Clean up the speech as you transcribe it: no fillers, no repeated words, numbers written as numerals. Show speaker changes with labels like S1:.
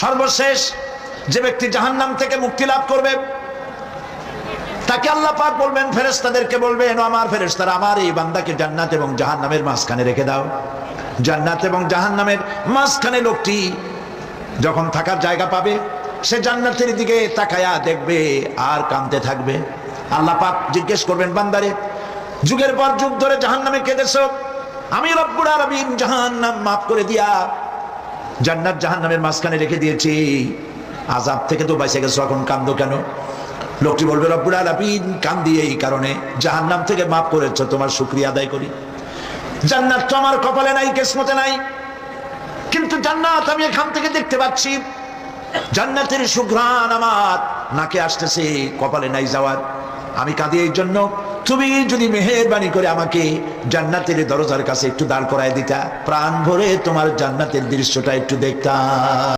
S1: সর্বশেষ যে ব্যক্তি জাহান্নাম থেকে মুক্তি লাভ করবে তাকে আল্লাহ পাক বলবেন, ফেরেশতাদেরকে বলবেন, আমার ফেরেশতারা আমার এই বান্দাকে জান্নাত এবং জাহান্নামের মাঝখানে রেখে দাও। জান্নাত এবং জাহান্নামের মাঝখানে লোকটি যখন থাকার জায়গা পাবে সে জান্নাতের দিকে তাকায়া দেখবে আর কাঁদতে থাকবে। আল্লাহ পাক জিজ্ঞেস করবেন, বান্দারে যুগের পর যুগ ধরে জাহান্নামে কেঁদেছো, আমি রব্বুল আলামিন জাহান্নাম মাফ করে দিয়া জান্নাত জাহান্নামের মাঝখানে রেখে দিয়েছি, আযাব থেকে তো বেঁচে গেছো, এখন কাঁদো কেন? লোকটি বলবে, রব্বুল আলামিন কান্দি এই কারণে, জাহান্নাম থেকে মাফ করেছো, তোমার শুকরিয়া আদায় করি। জান্নাত তো আমার কপালে নাই, কিসমতে নাই, কিন্তু জান্নাত আমি এখান থেকে দেখতে পাচ্ছি, জান্নাতের সুঘ্রাণ আমার নাকে আসতেছে, কপালে নাই যাওয়ার। আমি কাঁদি এই জন্য, তুমি যদি মেহেরবানি করে আমাকে জান্নাতের দরজার কাছে একটু দাঁড় করায় দিতা, প্রাণ ভরে তোমার জান্নাতের দৃশ্যটা একটু দেখতাম।